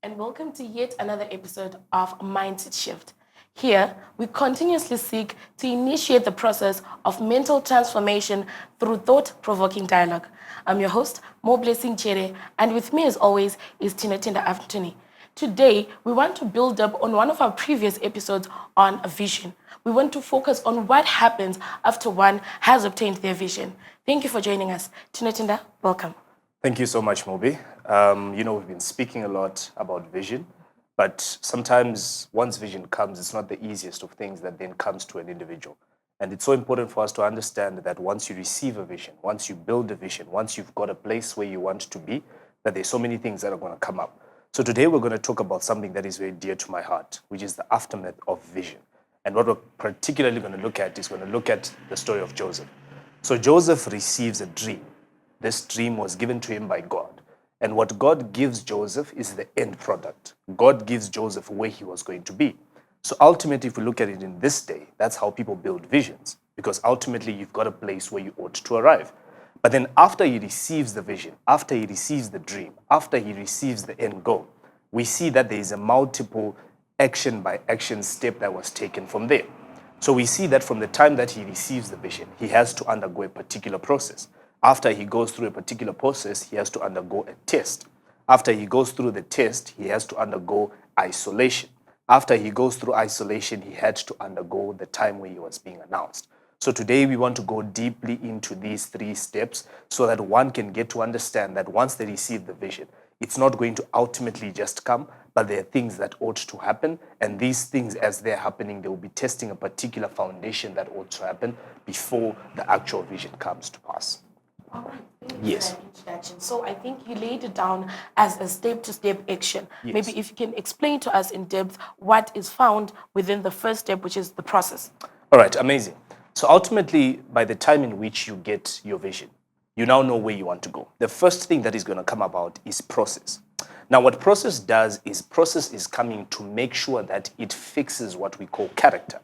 and welcome to yet another episode of Mindset Shift. Here, we continuously seek to initiate the process of mental transformation through thought-provoking dialogue. I'm your host, Mo Blessing Chere, and with me as always is Tinda Aftuni. Today, we want to build up on one of our previous episodes on vision. We want to focus on what happens after one has obtained their vision. Thank you for joining us. Tinda, welcome. Thank you so much, Mobi. We've been speaking a lot about vision, but sometimes once vision comes, it's not the easiest of things that then comes to an individual. And it's so important for us to understand that once you receive a vision, once you build a vision, once you've got a place where you want to be, that there's so many things that are going to come up. So today we're going to talk about something that is very dear to my heart, which is the aftermath of vision. And what we're particularly going to look at is going to look at the story of Joseph. So Joseph receives a dream. This dream was given to him by God. And what God gives Joseph is the end product. God gives Joseph where he was going to be. So ultimately, if we look at it in this day, that's how people build visions. Because ultimately, you've got a place where you ought to arrive. But then after he receives the vision, after he receives the dream, after he receives the end goal, we see that there is a multiple action by action step that was taken from there. So we see that from the time that he receives the vision, he has to undergo a particular process. After he goes through a particular process, he has to undergo a test. After he goes through the test, he has to undergo isolation. After he goes through isolation, he had to undergo the time where he was being announced. So today we want to go deeply into these three steps so that one can get to understand that once they receive the vision, it's not going to ultimately just come, but there are things that ought to happen. And these things, as they're happening, they will be testing a particular foundation that ought to happen before the actual vision comes to pass. All right, thank you for that introduction. So I think you laid it down as a step-to-step action. Yes. Maybe if you can explain to us in depth what is found within the first step, which is the process. All right, amazing. So ultimately, by the time in which you get your vision, you now know where you want to go. The first thing that is going to come about is process. Now, what process does is process is coming to make sure that it fixes what we call character.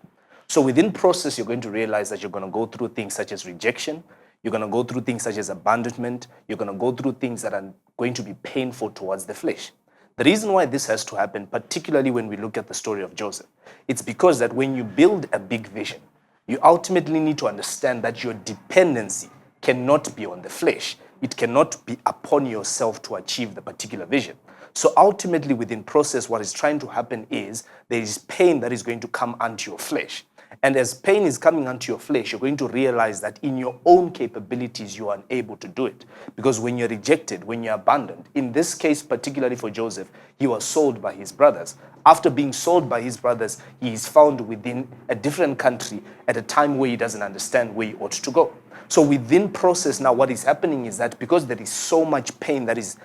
So within process, you're going to realize that you're going to go through things such as rejection. You're going to go through things such as abandonment. You're going to go through things that are going to be painful towards the flesh. The reason why this has to happen, particularly when we look at the story of Joseph, it's because that when you build a big vision, you ultimately need to understand that your dependency cannot be on the flesh. It cannot be upon yourself to achieve the particular vision. So ultimately within process, what is trying to happen is there is pain that is going to come unto your flesh. And as pain is coming onto your flesh, you're going to realize that in your own capabilities, you are unable to do it. Because when you're rejected, when you're abandoned, in this case, particularly for Joseph, he was sold by his brothers. After being sold by his brothers, he is found within a different country at a time where he doesn't understand where he ought to go. So within process now, what is happening is that because there is so much pain that is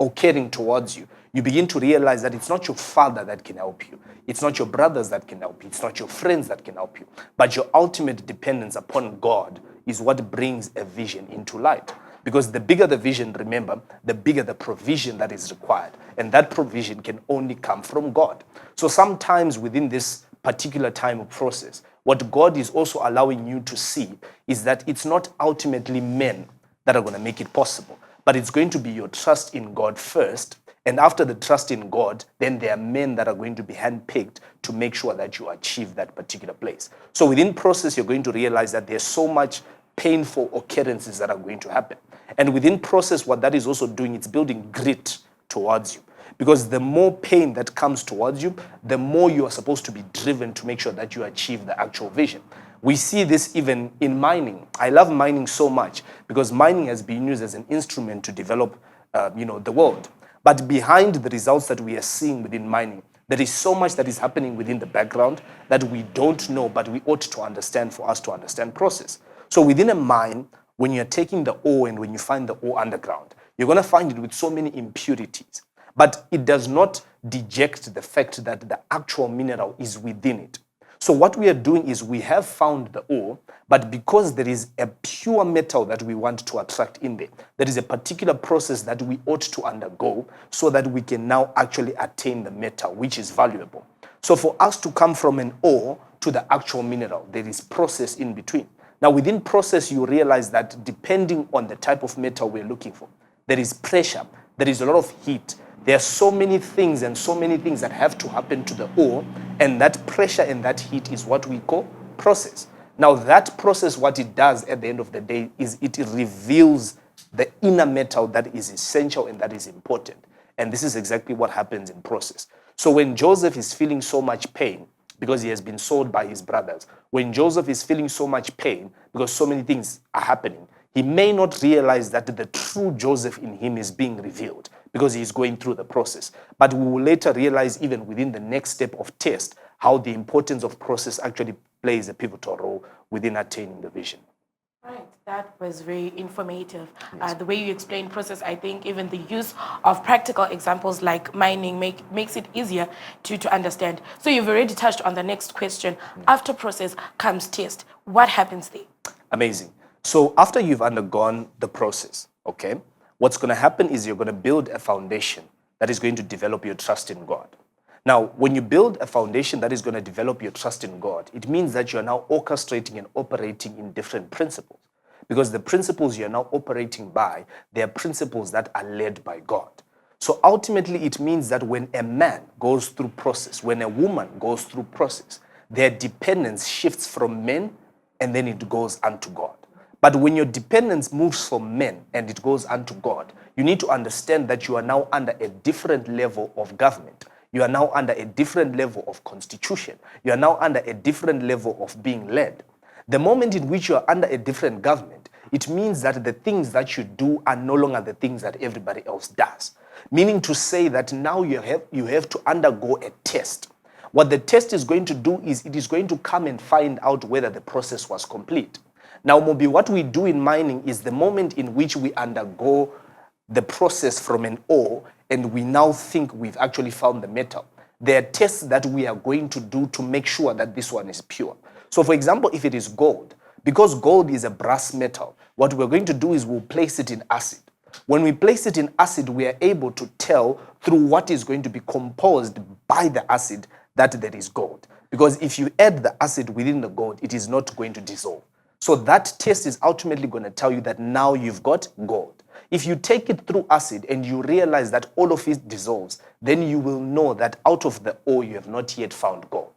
occurring towards you, you begin to realize that it's not your father that can help you. It's not your brothers that can help you. It's not your friends that can help you. But your ultimate dependence upon God is what brings a vision into light. Because the bigger the vision, remember, the bigger the provision that is required. And that provision can only come from God. So sometimes within this particular time of process, what God is also allowing you to see is that it's not ultimately men that are going to make it possible, but it's going to be your trust in God first. And after the trust in God, then there are men that are going to be handpicked to make sure that you achieve that particular place. So within process, you're going to realize that there's so much painful occurrences that are going to happen. And within process, what that is also doing, it's building grit towards you. Because the more pain that comes towards you, the more you are supposed to be driven to make sure that you achieve the actual vision. We see this even in mining. I love mining so much because mining has been used as an instrument to develop the world. But behind the results that we are seeing within mining, there is so much that is happening within the background that we don't know, but we ought to understand for us to understand process. So within a mine, when you're taking the ore and when you find the ore underground, you're going to find it with so many impurities. But it does not deject the fact that the actual mineral is within it. So what we are doing is we have found the ore, but because there is a pure metal that we want to attract in there, there is a particular process that we ought to undergo so that we can now actually attain the metal, which is valuable. So for us to come from an ore to the actual mineral, there is process in between. Now within process, you realize that depending on the type of metal we're looking for, there is pressure, there is a lot of heat, There are so many things and so many things that have to happen to the ore, and that pressure and that heat is what we call process. Now, that process, what it does at the end of the day is it reveals the inner metal that is essential and that is important. And this is exactly what happens in process. So when Joseph is feeling so much pain because he has been sold by his brothers, when Joseph is feeling so much pain because so many things are happening, he may not realize that the true Joseph in him is being revealed because he is going through the process. But we will later realize, even within the next step of test, how the importance of process actually plays a pivotal role within attaining the vision. Right, that was very informative. The way you explained process, I think even the use of practical examples like mining makes it easier to understand. So you've already touched on the next question. After process comes test. What happens there? Amazing. So after you've undergone the process, okay, what's going to happen is you're going to build a foundation that is going to develop your trust in God. Now, when you build a foundation that is going to develop your trust in God, it means that you're now orchestrating and operating in different principles. Because the principles you're now operating by, they are principles that are led by God. So ultimately, it means that when a man goes through process, when a woman goes through process, their dependence shifts from men and then it goes unto God. But when your dependence moves from men and it goes unto God, you need to understand that you are now under a different level of government. You are now under a different level of constitution. You are now under a different level of being led. The moment in which you are under a different government, it means that the things that you do are no longer the things that everybody else does. Meaning to say that now you have to undergo a test. What the test is going to do is it is going to come and find out whether the process was complete. Now, Mobi, what we do in mining is the moment in which we undergo the process from an ore and we now think we've actually found the metal. There are tests that we are going to do to make sure that this one is pure. So, for example, if it is gold, because gold is a brass metal, what we're going to do is we'll place it in acid. When we place it in acid, we are able to tell through what is going to be composed by the acid that there is gold. Because if you add the acid within the gold, it is not going to dissolve. So that test is ultimately going to tell you that now you've got gold. If you take it through acid and you realize that all of it dissolves, then you will know that out of the ore you have not yet found gold.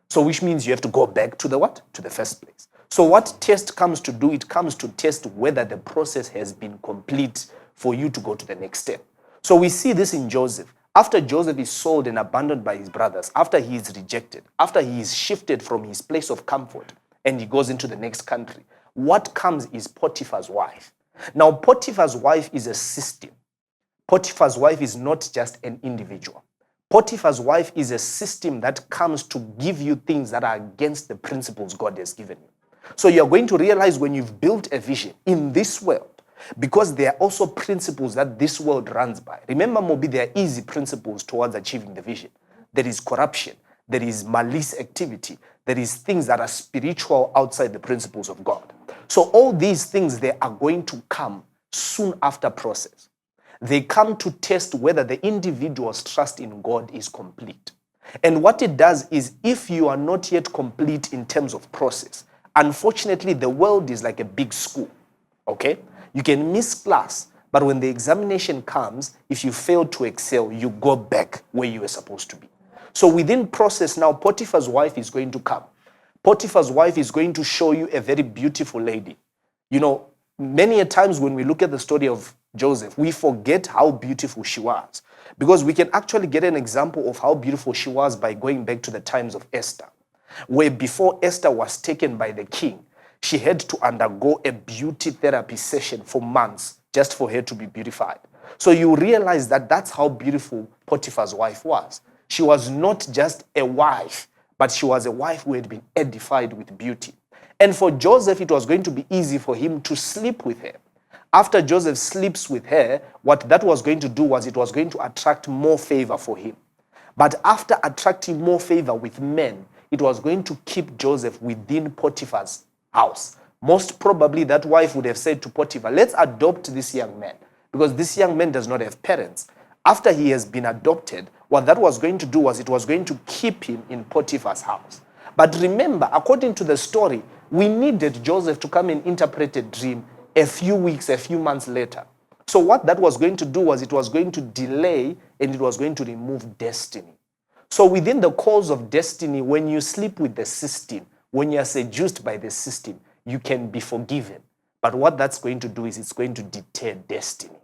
So which means you have to go back to the what? To the first place. So what test comes to do? It comes to test whether the process has been complete for you to go to the next step. So we see this in Joseph. After Joseph is sold and abandoned by his brothers, after he is rejected, after he is shifted from his place of comfort and he goes into the next country, what comes is Potiphar's wife. Now, Potiphar's wife is a system. Potiphar's wife is not just an individual. Potiphar's wife is a system that comes to give you things that are against the principles God has given you. So you're going to realize when you've built a vision in this world, because there are also principles that this world runs by. Remember, Mobi, there are easy principles towards achieving the vision. There is corruption. There is malice activity. There is things that are spiritual outside the principles of God. So all these things, they are going to come soon after process. They come to test whether the individual's trust in God is complete. And what it does is if you are not yet complete in terms of process, unfortunately, the world is like a big school, okay? You can miss class, but when the examination comes, if you fail to excel, you go back where you were supposed to be. So within process now, Potiphar's wife is going to come. Potiphar's wife is going to show you a very beautiful lady. You know, many a times when we look at the story of Joseph, we forget how beautiful she was. Because we can actually get an example of how beautiful she was by going back to the times of Esther, where before Esther was taken by the king, she had to undergo a beauty therapy session for months just for her to be beautified. So you realize that that's how beautiful Potiphar's wife was. She was not just a wife, but she was a wife who had been edified with beauty. And for Joseph, it was going to be easy for him to sleep with her. After Joseph sleeps with her, what that was going to do was it was going to attract more favor for him. But after attracting more favor with men, it was going to keep Joseph within Potiphar's house. Most probably that wife would have said to Potiphar, let's adopt this young man, because this young man does not have parents. After he has been adopted, what that was going to do was it was going to keep him in Potiphar's house. But remember, according to the story, we needed Joseph to come and interpret a dream a few weeks, a few months later. So what that was going to do was it was going to delay and it was going to remove destiny. So within the cause of destiny, when you sleep with the system, when you are seduced by the system, you can be forgiven. But what that's going to do is it's going to deter destiny.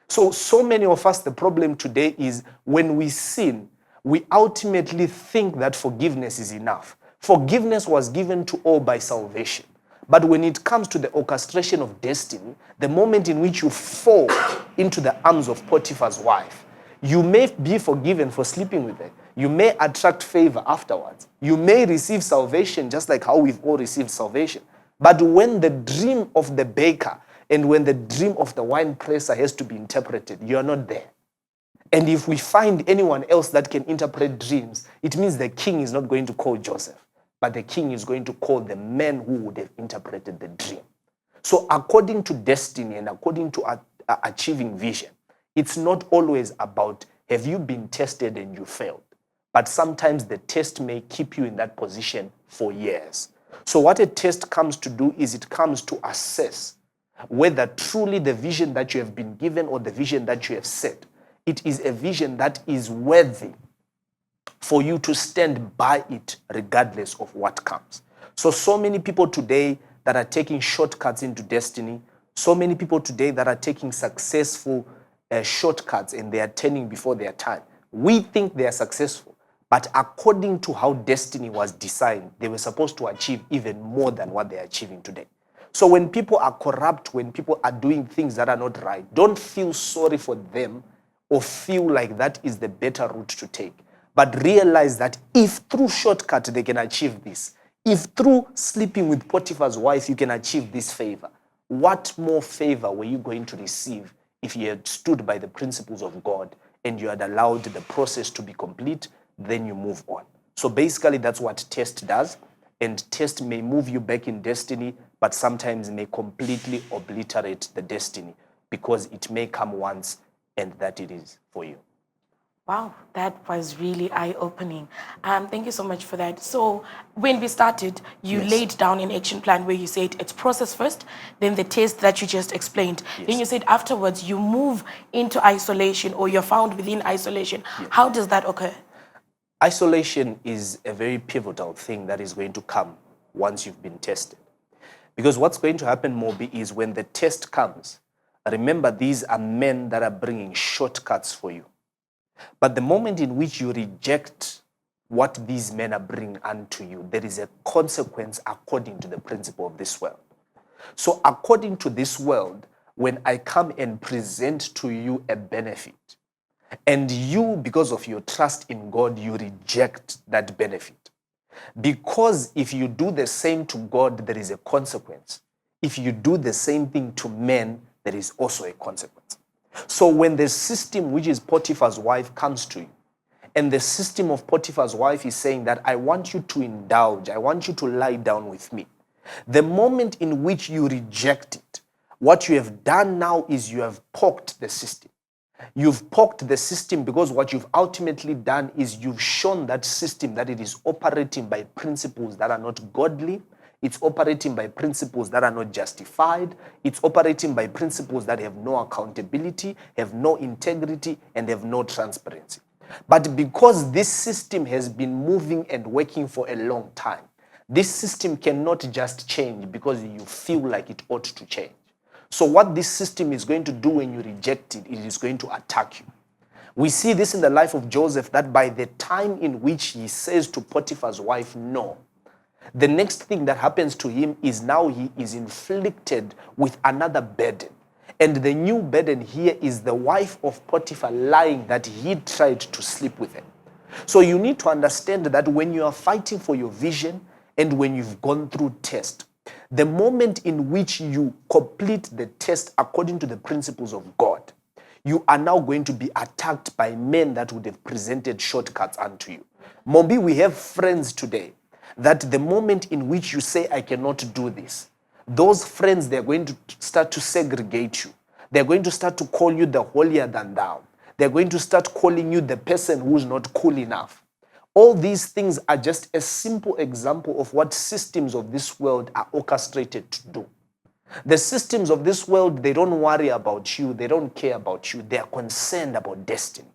So many of us, the problem today is when we sin, we ultimately think that forgiveness is enough. Forgiveness was given to all by salvation. But when it comes to the orchestration of destiny, the moment in which you fall into the arms of Potiphar's wife, you may be forgiven for sleeping with her. You may attract favor afterwards. You may receive salvation just like how we've all received salvation. But when the dream of the baker and when the dream of the wine presser has to be interpreted, you are not there. And if we find anyone else that can interpret dreams, it means the king is not going to call Joseph, but the king is going to call the man who would have interpreted the dream. So according to destiny and according to achieving vision, it's not always about have you been tested and you failed, but sometimes the test may keep you in that position for years. So what a test comes to do is it comes to assess whether truly the vision that you have been given or the vision that you have set, it is a vision that is worthy for you to stand by it regardless of what comes. So many people today that are taking shortcuts into destiny, so many people today that are taking successful shortcuts and they are turning before their time. We think they are successful, but according to how destiny was designed, they were supposed to achieve even more than what they are achieving today. So when people are corrupt, when people are doing things that are not right, don't feel sorry for them or feel like that is the better route to take. But realize that if through shortcut they can achieve this, if through sleeping with Potiphar's wife you can achieve this favor, what more favor were you going to receive if you had stood by the principles of God and you had allowed the process to be complete, then you move on. So basically that's what test does. And test may move you back in destiny, but sometimes may completely obliterate the destiny because it may come once and that it is for you. Wow, that was really eye-opening. Thank you so much for that. So when we started, you Yes. laid down an action plan where you said it's process first, then the test that you just explained. Yes. Then you said afterwards you move into isolation or you're found within isolation. Yes. How does that occur? Isolation is a very pivotal thing that is going to come once you've been tested. Because what's going to happen, Moby, is when the test comes, remember these are men that are bringing shortcuts for you. But the moment in which you reject what these men are bringing unto you, there is a consequence according to the principle of this world. So according to this world, when I come and present to you a benefit, and you, because of your trust in God, you reject that benefit. Because if you do the same to God, there is a consequence. If you do the same thing to men, there is also a consequence. So when the system, which is Potiphar's wife, comes to you, and the system of Potiphar's wife is saying that I want you to indulge, I want you to lie down with me. The moment in which you reject it, what you have done now is you have poked the system. You've poked the system because what you've ultimately done is you've shown that system that it is operating by principles that are not godly. It's operating by principles that are not justified. It's operating by principles that have no accountability, have no integrity, and have no transparency. But because this system has been moving and working for a long time, this system cannot just change because you feel like it ought to change. So what this system is going to do when you reject it, it is going to attack you. We see this in the life of Joseph, that by the time in which he says to Potiphar's wife, no, the next thing that happens to him is now he is inflicted with another burden. And the new burden here is the wife of Potiphar lying that he tried to sleep with her. So you need to understand that when you are fighting for your vision and when you've gone through test, the moment in which you complete the test according to the principles of God, you are now going to be attacked by men that would have presented shortcuts unto you. Mombi, we have friends today that the moment in which you say, I cannot do this, those friends, they're going to start to segregate you. They're going to start to call you the holier than thou. They're going to start calling you the person who's not cool enough. All these things are just a simple example of what systems of this world are orchestrated to do. The systems of this world, they don't worry about you. They don't care about you. They are concerned about destiny.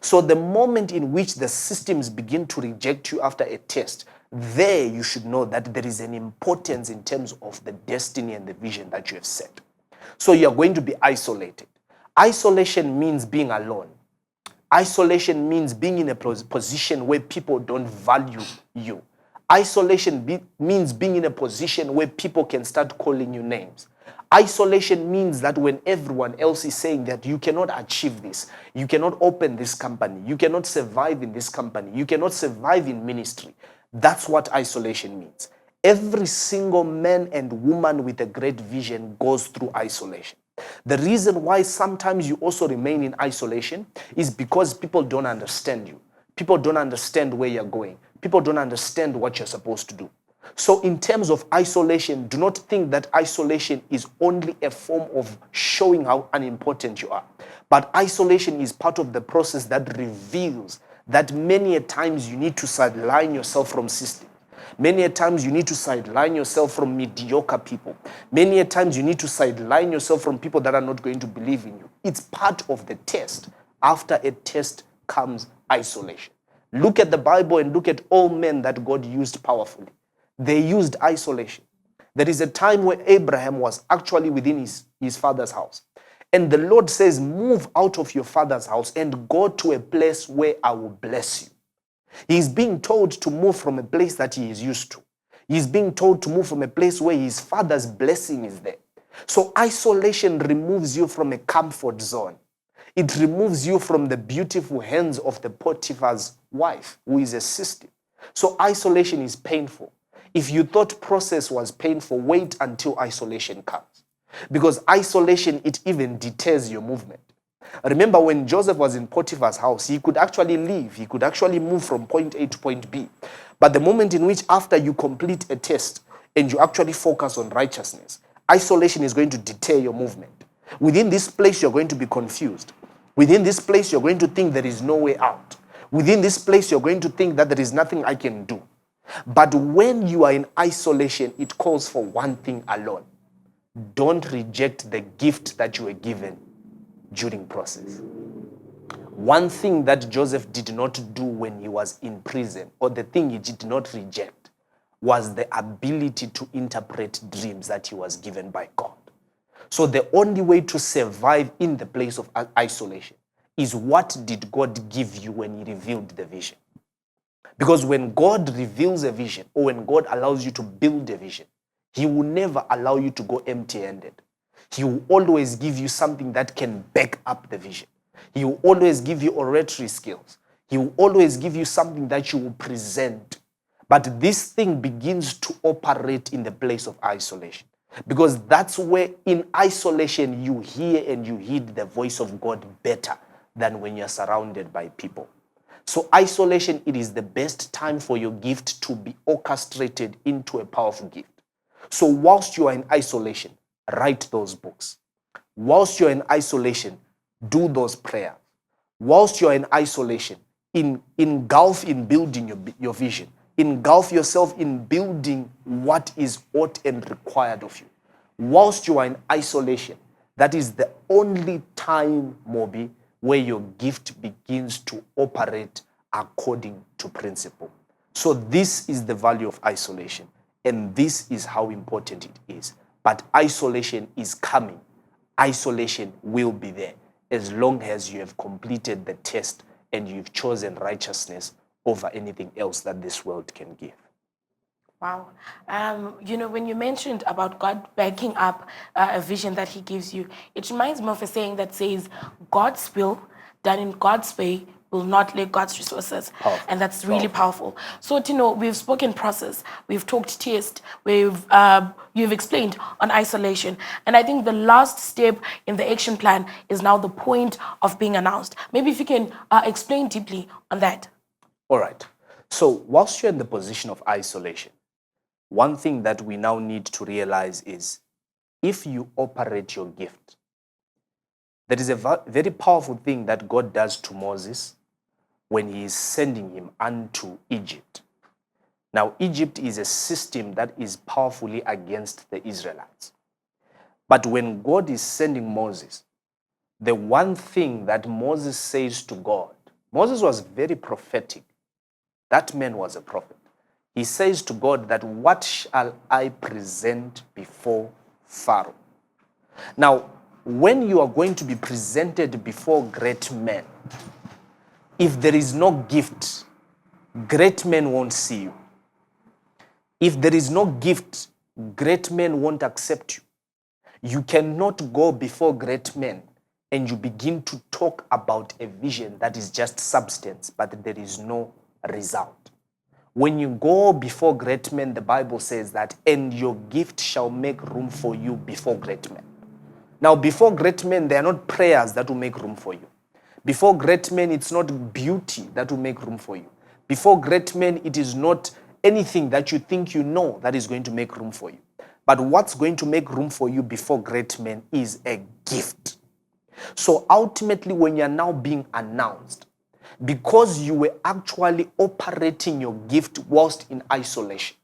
So the moment in which the systems begin to reject you after a test, there you should know that there is an importance in terms of the destiny and the vision that you have set. So you're going to be isolated. Isolation means being alone. Isolation means being in a position where people don't value you. Isolation means being in a position where people can start calling you names. Isolation means that when everyone else is saying that you cannot achieve this, you cannot open this company, you cannot survive in this company, you cannot survive in ministry. That's what isolation means. Every single man and woman with a great vision goes through isolation. The reason why sometimes you also remain in isolation is because people don't understand you. People don't understand where you're going. People don't understand what you're supposed to do. So in terms of isolation, do not think that isolation is only a form of showing how unimportant you are. But isolation is part of the process that reveals that many a times you need to sideline yourself from system. Many a times you need to sideline yourself from mediocre people. Many a times you need to sideline yourself from people that are not going to believe in you. It's part of the test. After a test comes isolation. Look at the Bible and look at all men that God used powerfully. They used isolation. There is a time where Abraham was actually within his father's house. And the Lord says, move out of your father's house and go to a place where I will bless you. He's being told to move from a place that he is used to. He's being told to move from a place where his father's blessing is there. So isolation removes you from a comfort zone. It removes you from the beautiful hands of the Potiphar's wife, who is a sister. So isolation is painful. If you thought process was painful, wait until isolation comes. Because isolation, it even deters your movement. Remember when Joseph was in Potiphar's house, he could actually leave. He could actually move from point A to point B. But the moment in which after you complete a test and you actually focus on righteousness, isolation is going to deter your movement. Within this place, you're going to be confused. Within this place, you're going to think there is no way out. Within this place, you're going to think that there is nothing I can do. But when you are in isolation, it calls for one thing alone. Don't reject the gift that you were given during process. One thing that Joseph did not do when he was in prison, or the thing he did not reject, was the ability to interpret dreams that he was given by God. So the only way to survive in the place of isolation is, what did God give you when he revealed the vision? Because when God reveals a vision, or when God allows you to build a vision, he will never allow you to go empty-handed. He will always give you something that can back up the vision. He will always give you oratory skills. He will always give you something that you will present. But this thing begins to operate in the place of isolation. Because that's where in isolation you hear and you heed the voice of God better than when you're surrounded by people. So isolation, it is the best time for your gift to be orchestrated into a powerful gift. So whilst you are in isolation, write those books. Whilst you're in isolation, do those prayers. Whilst you're in isolation, engulf in building your vision. Engulf yourself in building what is ought and required of you. Whilst you are in isolation, that is the only time, Moby, where your gift begins to operate according to principle. So this is the value of isolation, and this is how important it is. But isolation is coming. Isolation will be there as long as you have completed the test and you've chosen righteousness over anything else that this world can give. Wow. When you mentioned about God backing up a vision that he gives you, it reminds me of a saying that says, God's will done in God's way will not lack God's resources. Powerful. And that's really powerful. So, Tino, we've spoken process, we've talked test, you've explained on isolation. And I think the last step in the action plan is now the point of being announced. Maybe if you can explain deeply on that. All right. So whilst you're in the position of isolation, one thing that we now need to realize is, if you operate your gift, there is a very powerful thing that God does to Moses when he is sending him unto Egypt. Now, Egypt is a system that is powerfully against the Israelites. But when God is sending Moses, the one thing that Moses says to God, Moses was very prophetic. That man was a prophet. He says to God that, what shall I present before Pharaoh? Now, when you are going to be presented before great men, if there is no gift, great men won't see you. If there is no gift, great men won't accept you. You cannot go before great men and you begin to talk about a vision that is just substance, but there is no result. When you go before great men, the Bible says that, and your gift shall make room for you before great men. Now, before great men, they are not prayers that will make room for you. Before great men, it's not beauty that will make room for you. Before great men, it is not anything that you think you know that is going to make room for you. But what's going to make room for you before great men is a gift. So ultimately, when you're now being announced, because you were actually operating your gift whilst in isolation,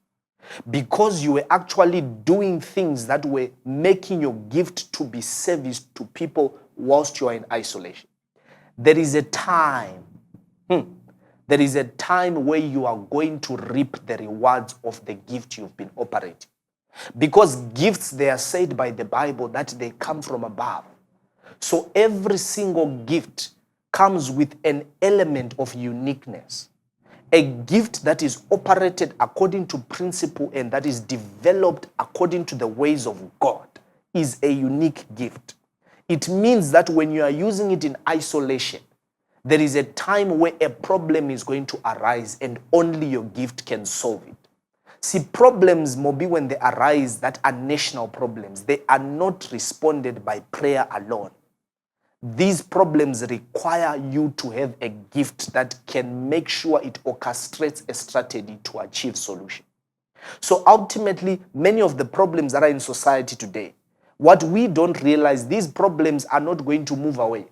because you were actually doing things that were making your gift to be service to people whilst you are in isolation, there is a time, there is a time where you are going to reap the rewards of the gift you've been operating. Because gifts, they are said by the Bible that they come from above. So every single gift comes with an element of uniqueness. A gift that is operated according to principle and that is developed according to the ways of God is a unique gift. It means that when you are using it in isolation, there is a time where a problem is going to arise and only your gift can solve it. See, problems, Mobi, when they arise, that are national problems, they are not responded by prayer alone. These problems require you to have a gift that can make sure it orchestrates a strategy to achieve solution. So ultimately, many of the problems that are in society today, what we don't realize, these problems are not going to move away.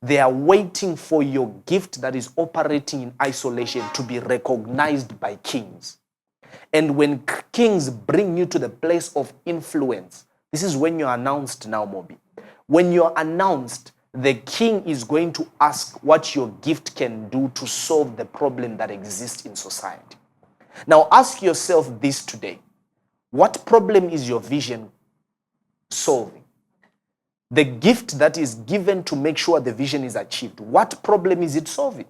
They are waiting for your gift that is operating in isolation to be recognized by kings. And when kings bring you to the place of influence, this is when you're announced now, Mobi. When you're announced, the king is going to ask what your gift can do to solve the problem that exists in society. Now ask yourself this today. What problem is your vision solving? The gift that is given to make sure the vision is achieved, what problem is it solving?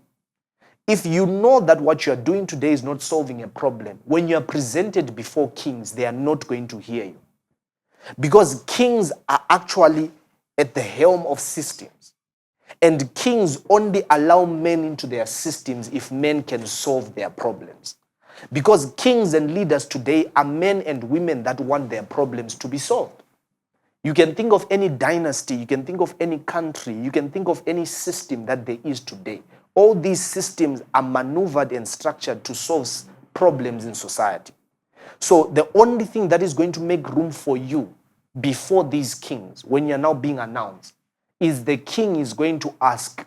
If you know that what you are doing today is not solving a problem, when you are presented before kings, they are not going to hear you. Because kings are actually at the helm of systems. And kings only allow men into their systems if men can solve their problems. Because kings and leaders today are men and women that want their problems to be solved. You can think of any dynasty, you can think of any country, you can think of any system that there is today. All these systems are maneuvered and structured to solve problems in society. So the only thing that is going to make room for you before these kings, when you're now being announced, is the king is going to ask,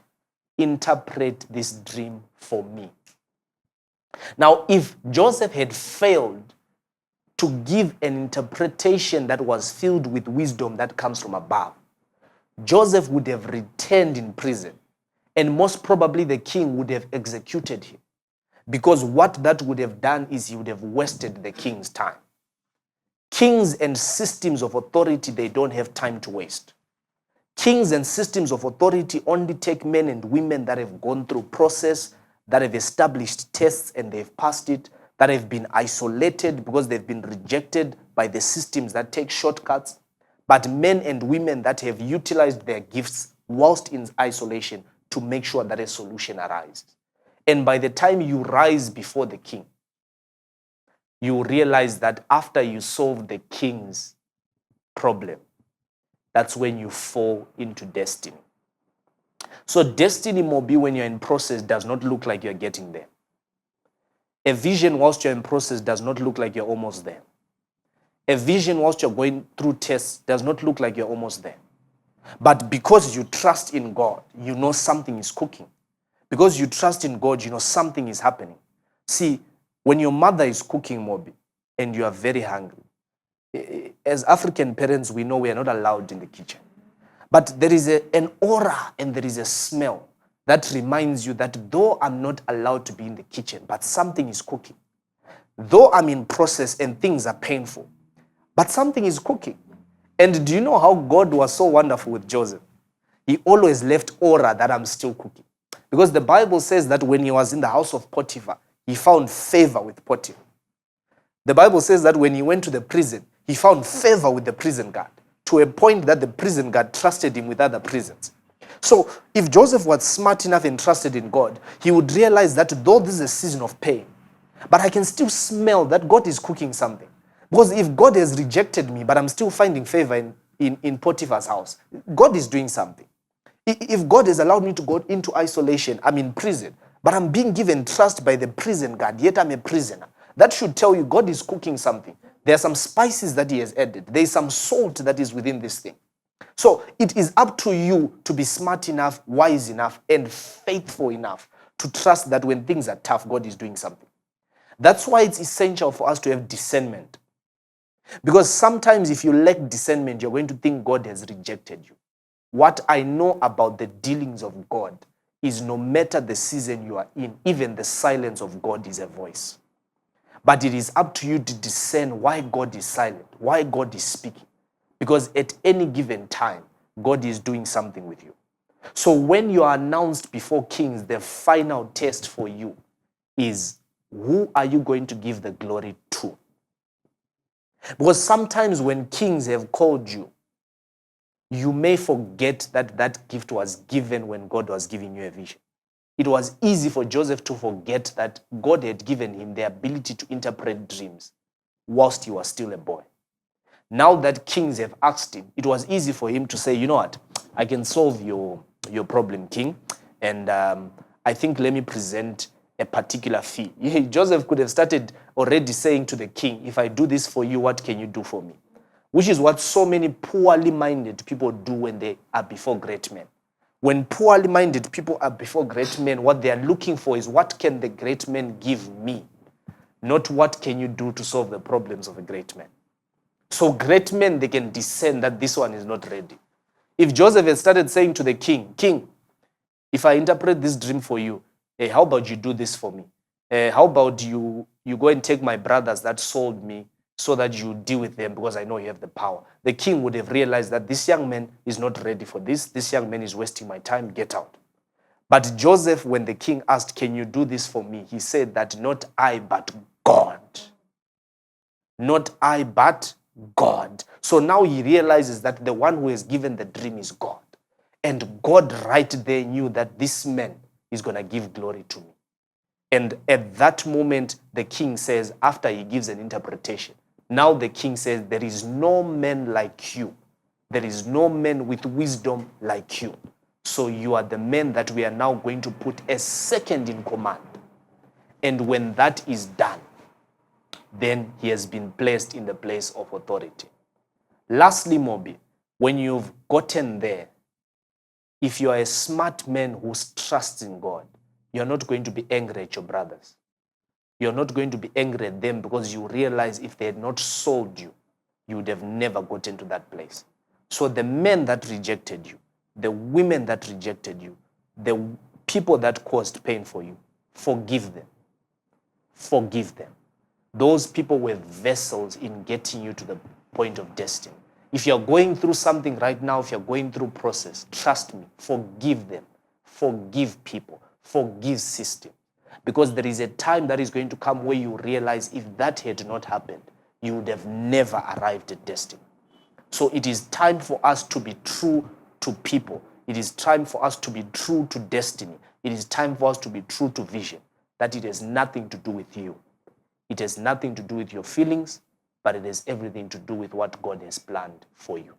interpret this dream for me. Now, if Joseph had failed to give an interpretation that was filled with wisdom that comes from above, Joseph would have returned in prison, and most probably the king would have executed him. Because what that would have done is he would have wasted the king's time. Kings and systems of authority, they don't have time to waste. Kings and systems of authority only take men and women that have gone through process, that have established tests and they've passed it, that have been isolated because they've been rejected by the systems that take shortcuts, but men and women that have utilized their gifts whilst in isolation to make sure that a solution arises. And by the time you rise before the king, you realize that after you solve the king's problem, that's when you fall into destiny. So destiny, Mobi, when you're in process, does not look like you're getting there. A vision whilst you're in process does not look like you're almost there. A vision whilst you're going through tests does not look like you're almost there. But because you trust in God, you know something is cooking. Because you trust in God, you know something is happening. See, when your mother is cooking, Mobi, and you are very hungry, as African parents, we know we are not allowed in the kitchen. But there is an aura and there is a smell that reminds you that though I'm not allowed to be in the kitchen, but something is cooking. Though I'm in process and things are painful, but something is cooking. And do you know how God was so wonderful with Joseph? He always left aura that I'm still cooking. Because the Bible says that when he was in the house of Potiphar, he found favor with Potiphar. The Bible says that when he went to the prison, he found favor with the prison guard, to a point that the prison guard trusted him with other prisons. So if Joseph was smart enough and trusted in God, he would realize that though this is a season of pain, but I can still smell that God is cooking something. Because if God has rejected me, but I'm still finding favor in Potiphar's house, God is doing something. If God has allowed me to go into isolation, I'm in prison, but I'm being given trust by the prison guard, yet I'm a prisoner. That should tell you God is cooking something. There are some spices that he has added. There is some salt that is within this thing. So it is up to you to be smart enough, wise enough, and faithful enough to trust that when things are tough, God is doing something. That's why it's essential for us to have discernment. Because sometimes if you lack discernment, you're going to think God has rejected you. What I know about the dealings of God is no matter the season you are in, even the silence of God is a voice. But it is up to you to discern why God is silent, why God is speaking. Because at any given time, God is doing something with you. So when you are announced before kings, the final test for you is, who are you going to give the glory to? Because sometimes when kings have called you, you may forget that that gift was given when God was giving you a vision. It was easy for Joseph to forget that God had given him the ability to interpret dreams whilst he was still a boy. Now that kings have asked him, it was easy for him to say, you know what, I can solve your problem, king. And I think let me present a particular fee. Joseph could have started already saying to the king, if I do this for you, what can you do for me? Which is what so many poorly minded people do when they are before great men. When poorly minded people are before great men, what they are looking for is, what can the great man give me? Not what can you do to solve the problems of a great man. So great men, they can discern that this one is not ready. If Joseph had started saying to the king, king, if I interpret this dream for you, how about you do this for me? How about you go and take my brothers that sold me so that you deal with them, because I know you have the power. The king would have realized that this young man is not ready for this. This young man is wasting my time. Get out. But Joseph, when the king asked, can you do this for me? He said that not I, but God. Not I, but God. So now he realizes that the one who has given the dream is God. And God right there knew that this man is going to give glory to me. And at that moment, the king says, after he gives an interpretation, now the king says, there is no man like you. There is no man with wisdom like you. So you are the man that we are now going to put as second in command. And when that is done, then he has been placed in the place of authority. Lastly, Mobi, when you've gotten there, if you are a smart man who trusts in God, you're not going to be angry at your brothers. You're not going to be angry at them, because you realize if they had not sold you, you would have never gotten to that place. So the men that rejected you, the women that rejected you, the people that caused pain for you, forgive them. Forgive them. Those people were vessels in getting you to the point of destiny. If you're going through something right now, if you're going through process, trust me, forgive them. Forgive people. Forgive system. Because there is a time that is going to come where you realize if that had not happened, you would have never arrived at destiny. So it is time for us to be true to people. It is time for us to be true to destiny. It is time for us to be true to vision. That it has nothing to do with you. It has nothing to do with your feelings, but it has everything to do with what God has planned for you.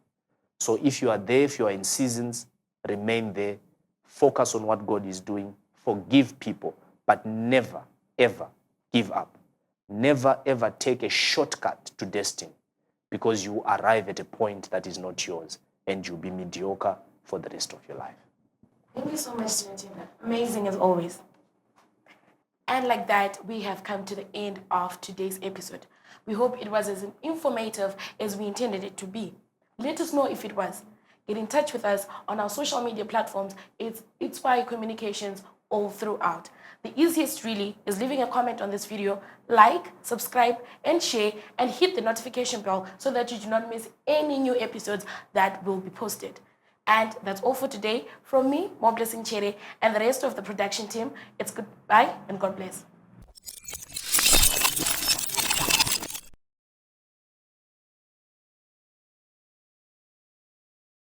So if you are there, if you are in seasons, remain there. Focus on what God is doing. Forgive people, but never, ever give up. Never, ever take a shortcut to destiny, because you arrive at a point that is not yours and you'll be mediocre for the rest of your life. Thank you so much, Tina. Amazing as always. And like that, we have come to the end of today's episode. We hope it was as informative as we intended it to be. Let us know if it was. Get in touch with us on our social media platforms. It's Inspire Communications all throughout. The easiest really is leaving a comment on this video, like, subscribe, and share, and hit the notification bell so that you do not miss any new episodes that will be posted. And that's all for today. From me, More Blessing Chere, and the rest of the production team, it's goodbye and God bless.